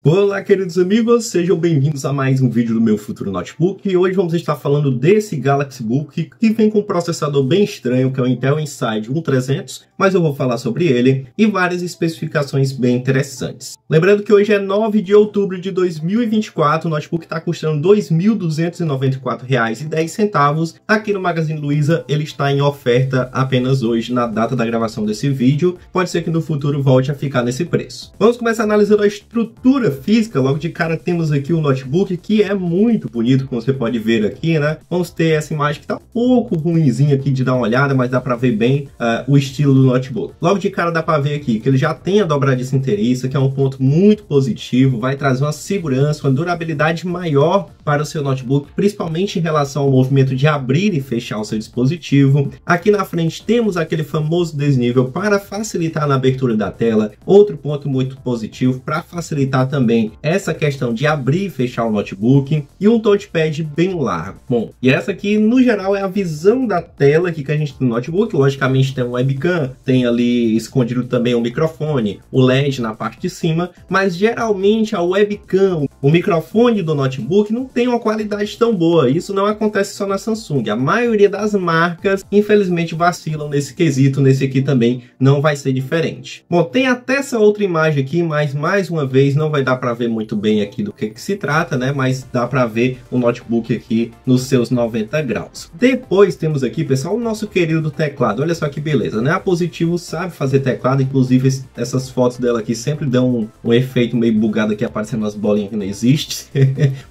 Olá, queridos amigos, sejam bem-vindos a mais um vídeo do meu futuro notebook. E hoje vamos estar falando desse Galaxy Book que vem com um processador bem estranho, que é o Intel Inside 1300, mas eu vou falar sobre ele e várias especificações bem interessantes. Lembrando que hoje é 9 de outubro de 2024, o notebook está custando R$ 2.294,10. Aqui no Magazine Luiza ele está em oferta apenas hoje, na data da gravação desse vídeo. Pode ser que no futuro volte a ficar nesse preço. Vamos começar analisando a estrutura física. Logo de cara temos aqui o notebook, que é muito bonito, como você pode ver aqui, né? Vamos ter essa imagem que tá um pouco ruimzinha aqui de dar uma olhada, mas dá para ver bem o estilo do notebook. Logo de cara dá para ver aqui que ele já tem a dobradiça inteiriça, que é um ponto muito positivo, vai trazer uma segurança, uma durabilidade maior para o seu notebook, principalmente em relação ao movimento de abrir e fechar o seu dispositivo. Aqui na frente temos aquele famoso desnível para facilitar na abertura da tela, outro ponto muito positivo para facilitar também essa questão de abrir e fechar o notebook, e um touchpad bem largo. Bom, e essa aqui no geral é a visão da tela aqui que a gente tem no notebook. Logicamente tem um webcam, tem ali escondido também o microfone, o LED na parte de cima, mas geralmente a webcam, o microfone do notebook não tem uma qualidade tão boa. Isso não acontece só na Samsung, a maioria das marcas infelizmente vacilam nesse quesito. Nesse aqui também não vai ser diferente. Bom, tem até essa outra imagem aqui, mas mais uma vez não vai dar para ver muito bem aqui do que se trata, né? Mas dá para ver o notebook aqui nos seus 90 graus. Depois temos aqui, pessoal, o nosso querido teclado. Olha só que beleza, né? A Positivo sabe fazer teclado, inclusive essas fotos dela aqui sempre dão um efeito meio bugado aqui, aparecendo umas bolinhas que não existe,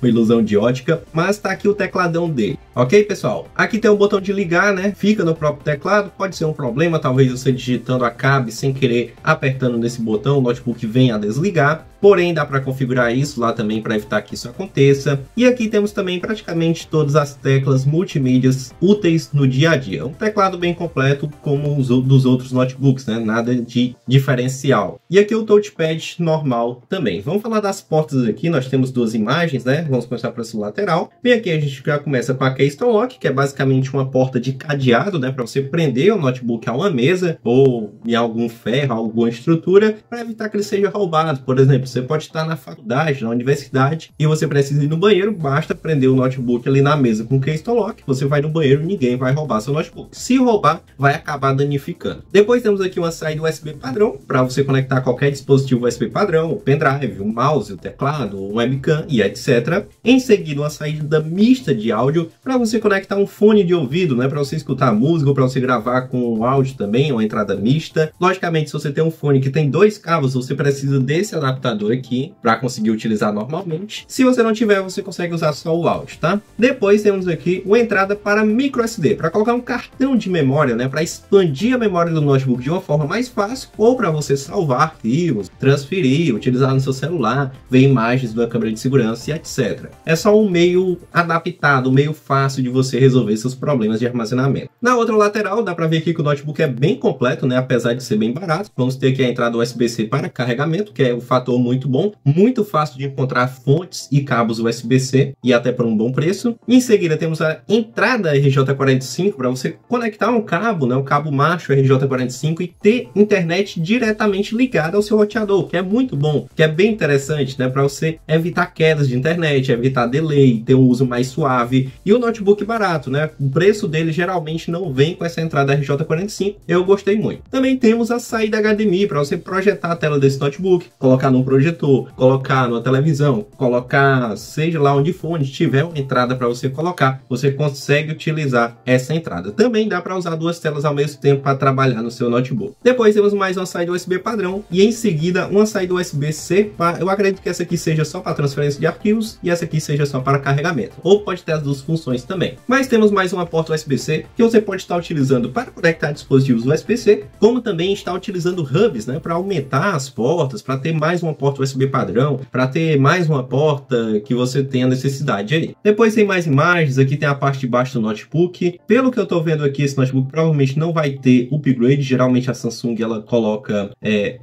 uma ilusão de ótica, mas tá aqui o tecladão dele. Ok, pessoal? Aqui tem um botão de ligar, né? Fica no próprio teclado, pode ser um problema, talvez você digitando acabe sem querer apertando nesse botão, o notebook venha a desligar. Porém, dá para configurar isso lá também para evitar que isso aconteça. E aqui temos também praticamente todas as teclas multimídias úteis no dia a dia. Um teclado bem completo como os dos outros notebooks, né? Nada de diferencial. E aqui o touchpad normal também. Vamos falar das portas aqui. Nós temos duas imagens, né? Vamos começar para esse lateral. Bem, aqui a gente já começa com a Keystone Lock, que é basicamente uma porta de cadeado, né? Para você prender o notebook a uma mesa ou em algum ferro, alguma estrutura, para evitar que ele seja roubado. Por exemplo, você pode estar na faculdade, na universidade, e você precisa ir no banheiro, basta prender o notebook ali na mesa com Keystone Lock, você vai no banheiro, ninguém vai roubar seu notebook. Se roubar, vai acabar danificando. Depois temos aqui uma saída USB padrão, para você conectar qualquer dispositivo USB padrão, o pendrive, o mouse, o teclado, o webcam e etc. Em seguida, uma saída mista de áudio, para você conectar um fone de ouvido, né, para você escutar música ou para você gravar com áudio também, uma entrada mista. Logicamente, se você tem um fone que tem dois cabos, você precisa desse adaptador aqui para conseguir utilizar normalmente. Se você não tiver, você consegue usar só o áudio, tá? Depois temos aqui uma entrada para micro SD, para colocar um cartão de memória, né, para expandir a memória do notebook de uma forma mais fácil, ou para você salvar arquivos, transferir, utilizar no seu celular, ver imagens da câmera de segurança e etc. É só um meio adaptado, um meio fácil de você resolver seus problemas de armazenamento. Na outra lateral, dá para ver aqui que o notebook é bem completo, né, apesar de ser bem barato. Vamos ter aqui a entrada USB-C para carregamento, que é um fator muito bom, muito fácil de encontrar fontes e cabos USB-C e até por um bom preço. Em seguida temos a entrada RJ45 para você conectar um cabo, né, um cabo macho RJ45 e ter internet diretamente ligada ao seu roteador, que é muito bom, que é bem interessante, né, para você evitar quedas de internet, evitar delay, ter um uso mais suave. E o notebook barato, né, o preço dele geralmente não vem com essa entrada RJ45, eu gostei muito. Também temos a saída HDMI para você projetar a tela desse notebook, colocar num projetor, colocar na televisão, colocar seja lá onde for, onde tiver uma entrada para você colocar, você consegue utilizar essa entrada. Também dá para usar duas telas ao mesmo tempo para trabalhar no seu notebook. Depois temos mais uma saída USB padrão e em seguida uma saída USB-C. Eu acredito que essa aqui seja só para transferência de arquivos e essa aqui seja só para carregamento, ou pode ter as duas funções também. Mas temos mais uma porta USB-C que você pode estar utilizando para conectar dispositivos USB-C, como também está utilizando hubs, né, para aumentar as portas, para ter mais uma porta USB padrão, para ter mais uma porta que você tenha necessidade aí. Depois tem mais imagens, aqui tem a parte de baixo do notebook. Pelo que eu estou vendo aqui, esse notebook provavelmente não vai ter upgrade. Geralmente a Samsung ela coloca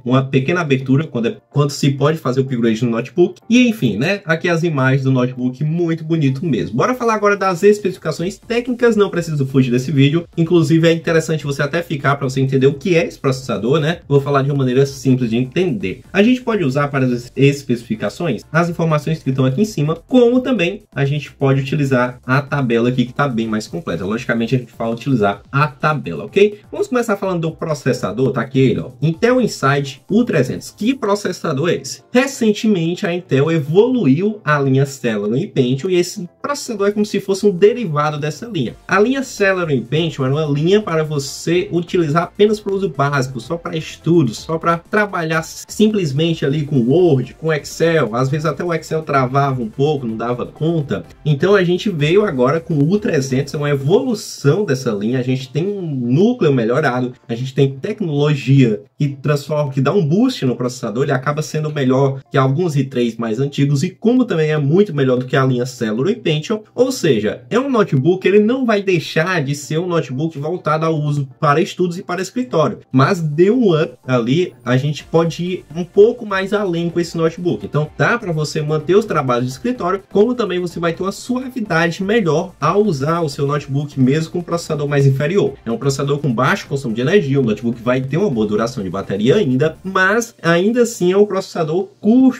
uma pequena abertura quando se pode fazer upgrade no notebook. E enfim, né? Aqui as imagens do notebook, muito bonito mesmo. Bora falar agora das especificações técnicas, não preciso fugir desse vídeo. Inclusive é interessante você até ficar para você entender o que é esse processador, né? Vou falar de uma maneira simples de entender. A gente pode usar para as especificações, as informações que estão aqui em cima, como também a gente pode utilizar a tabela aqui que está bem mais completa. Logicamente a gente vai utilizar a tabela, ok? Vamos começar falando do processador, tá aqui ele, ó, Intel Inside U300. Que processador é esse? Recentemente a Intel evoluiu a linha Celeron e Pentium, e esse processador é como se fosse um derivado dessa linha. A linha Celeron e Pentium era uma linha para você utilizar apenas para uso básico, só para estudos, só para trabalhar simplesmente ali com Word, com Excel. Às vezes até o Excel travava um pouco, não dava conta. Então a gente veio agora com o U300, é uma evolução dessa linha. A gente tem um núcleo melhorado, a gente tem tecnologia que transforma, que dá um boost no processador. Ele acaba sendo melhor que alguns i3 mais antigos, e como também é muito melhor do que a linha Celeron e Pentium, ou seja, é um notebook, ele não vai deixar de ser um notebook voltado ao uso para estudos e para escritório, mas deu um up ali, a gente pode ir um pouco mais além com esse notebook. Então dá para você manter os trabalhos de escritório, como também você vai ter uma suavidade melhor ao usar o seu notebook, mesmo com um processador mais inferior. É um processador com baixo consumo de energia, o notebook vai ter uma boa duração de bateria ainda, mas ainda assim é um processador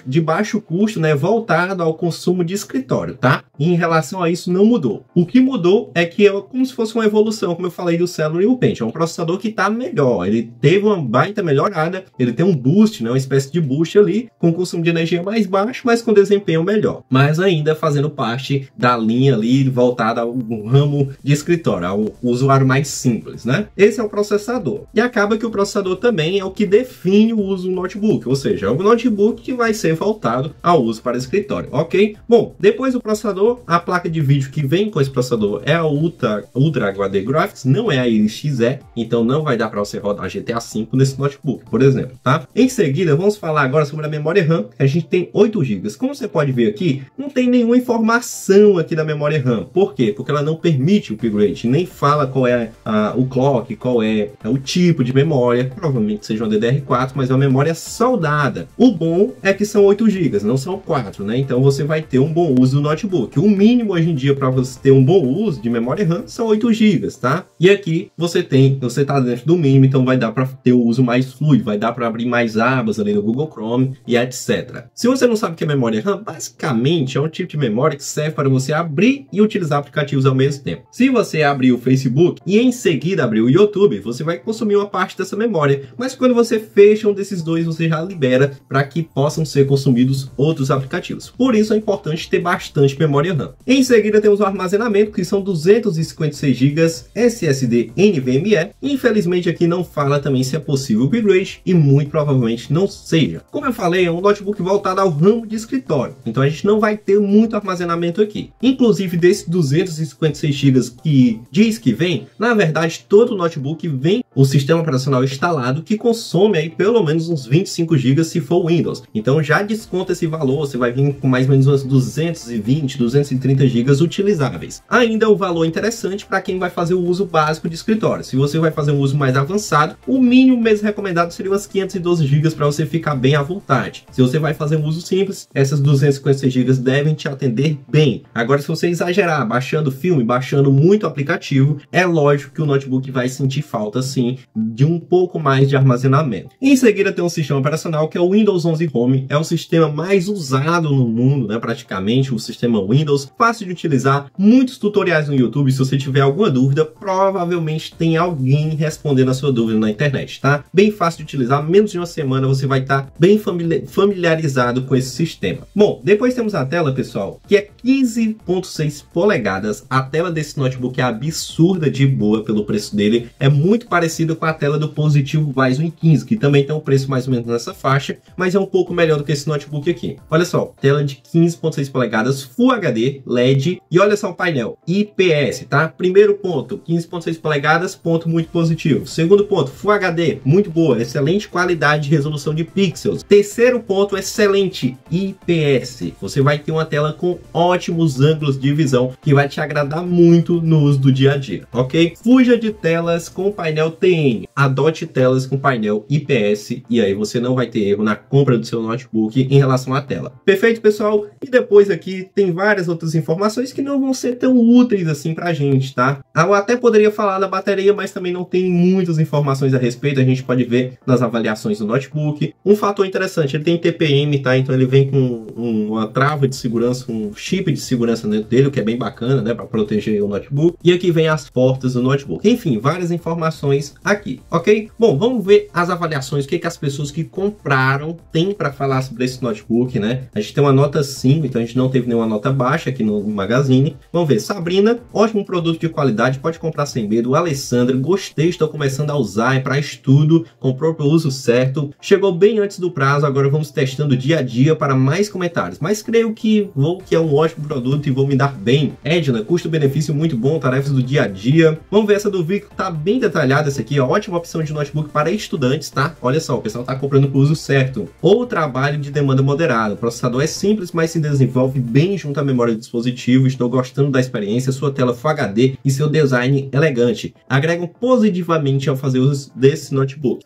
de baixo custo, né, voltado ao consumo de escritório, tá? E em relação a isso não mudou. O que mudou é que é como se fosse uma evolução, como eu falei do Celeron e o Pentium. É um processador que está melhor, ele teve uma baita melhorada, ele tem um boost, né, uma espécie de boost ali, com consumo de energia mais baixo, mas com desempenho melhor. Mas ainda fazendo parte da linha ali voltada ao ramo de escritório, ao usuário mais simples, né? Esse é o processador. E acaba que o processador também é o que define o uso do notebook, ou seja, é o notebook que vai ser voltado ao uso para escritório, ok? Bom, depois do processador, a placa de vídeo que vem com esse processador é a Ultra HD Graphics, não é a Iris Xe, então não vai dar para você rodar GTA V nesse notebook, por exemplo, tá? Em seguida, vamos falar agora sobre a memória RAM, que a gente tem 8 GB. Como você pode ver aqui, não tem nenhuma informação aqui da memória RAM. Por quê? Porque ela não permite o upgrade, nem fala qual é o clock, qual é o tipo de memória, provavelmente seja uma DDR4, mas é uma memória soldada. O bom é que são 8 GB, não são 4, né? Então você vai ter um bom uso do notebook. O mínimo hoje em dia para você ter um bom uso de memória RAM são 8 GB, tá? E aqui você tá dentro do mínimo, então vai dar para ter o uso mais fluido, vai dar para abrir mais abas ali no Google Chrome e etc. Se você não sabe o que é memória RAM, basicamente é um tipo de memória que serve para você abrir e utilizar aplicativos ao mesmo tempo. Se você abrir o Facebook e em seguida abrir o YouTube, você vai consumir uma parte dessa memória, mas quando você fecha um desses dois, você já libera para que possam ser consumidos outros aplicativos. Por isso é importante ter bastante memória RAM. Em seguida temos o armazenamento, que são 256 GB SSD NVMe. Infelizmente aqui não fala também se é possível o upgrade, e muito provavelmente não seja. Como eu falei, é um notebook voltado ao ramo de escritório, então a gente não vai ter muito armazenamento aqui. Inclusive desses 256 GB que diz que vem, na verdade todo notebook vem o sistema operacional instalado, que consome aí pelo menos uns 25 GB se for Windows. Então já desconta esse valor, você vai vir com mais ou menos umas 220, 230 GB utilizáveis. Ainda é um valor interessante para quem vai fazer o uso básico de escritório. Se você vai fazer um uso mais avançado, o mínimo mesmo recomendado seria umas 512 GB para você ficar bem à vontade. Se você vai fazer um uso simples, essas 256 GB devem te atender bem. Agora, se você exagerar, baixando filme, baixando muito aplicativo, é lógico que o notebook vai sentir falta, sim, de um pouco mais de armazenamento. Em seguida, tem um sistema operacional que é o Windows 11 Home. É o sistema mais usado no mundo, né? Praticamente o sistema Windows, fácil de utilizar, muitos tutoriais no YouTube. Se você tiver alguma dúvida, provavelmente tem alguém respondendo a sua dúvida na internet, tá? Bem fácil de utilizar, menos de uma semana você vai estar bem familiarizado com esse sistema. Bom, depois temos a tela, pessoal, que é 15.6 polegadas. A tela desse notebook é absurda de boa pelo preço dele, é muito parecida com a tela do Positivo Vyzone 15, que também tem um preço mais ou menos nessa faixa, mas é um pouco melhor do que esse notebook aqui. Olha só, tela de 15.6 polegadas, Full HD, LED, e olha só o painel, IPS, tá? Primeiro ponto, 15.6 polegadas, ponto muito positivo. Segundo ponto, Full HD, muito boa, excelente qualidade de resolução de pixels. Terceiro ponto, excelente IPS. Você vai ter uma tela com ótimos ângulos de visão, que vai te agradar muito no uso do dia a dia, ok? Fuja de telas com painel TN. Adote telas com painel IPS e aí você não vai ter erro na compra do seu notebook em relação à tela. Perfeito, pessoal? E depois aqui tem várias outras informações que não vão ser tão úteis assim pra gente, tá? Eu até poderia falar da bateria, mas também não tem muitas informações a respeito. A gente pode ver nas avaliações do notebook. Um fator interessante, ele tem TPM, tá? Então ele vem com uma trava de segurança, um chip de segurança dentro dele, o que é bem bacana, né? Para proteger o notebook. E aqui vem as portas do notebook. Enfim, várias informações aqui, ok? Bom, vamos ver as avaliações, o que as pessoas que compraram têm para falar sobre esse notebook, né? A gente tem uma nota 5, então a gente não teve nenhuma nota baixa aqui no Magazine. Vamos ver. Sabrina, ótimo produto de qualidade, pode comprar sem medo. Alessandra, gostei, estou começando a usar, é para estudo, comprou para o uso certo. Chegou bem antes do prazo, agora vamos testando dia a dia para mais comentários. Mas creio que é um ótimo produto e vou me dar bem. Edna, custo-benefício muito bom, tarefas do dia a dia. Vamos ver essa do Vico, tá bem detalhada essa aqui, ó. Ótima opção de notebook para estudantes, tá? Olha só, o pessoal tá comprando para o uso certo. Ou trabalho de demanda moderada. O processador é simples, mas se desenvolve bem junto à memória do dispositivo. Estou gostando da experiência, sua tela Full HD e seu design elegante agregam positivamente ao fazer uso desse notebook.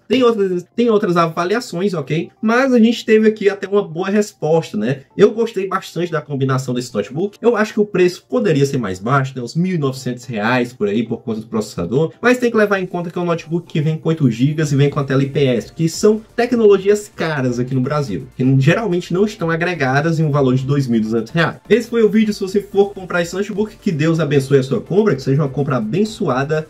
Tem outras avaliações, ok? Mas a gente teve aqui até uma boa resposta, né? Eu gostei bastante da combinação desse notebook. Eu acho que o preço poderia ser mais baixo, né? Uns R$ 1.900 por aí, por conta do processador. Mas tem que levar em conta que é um notebook que vem com 8 GB e vem com a tela IPS, que são tecnologias caras aqui no Brasil, que geralmente não estão agregadas em um valor de R$ 2.200. Esse foi o vídeo. Se você for comprar esse notebook, que Deus abençoe a sua compra, que seja uma compra abençoada.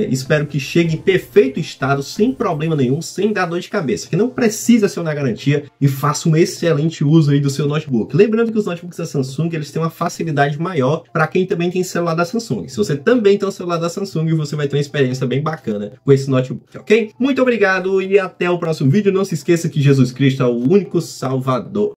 Espero que chegue em perfeito estado, sem problema nenhum, sem dar dor de cabeça, que não precisa ser na garantia, e faça um excelente uso aí do seu notebook. Lembrando que os notebooks da Samsung, eles têm uma facilidade maior para quem também tem celular da Samsung. Se você também tem um celular da Samsung, você vai ter uma experiência bem bacana com esse notebook, ok? Muito obrigado e até o próximo vídeo. Não se esqueça que Jesus Cristo é o único Salvador.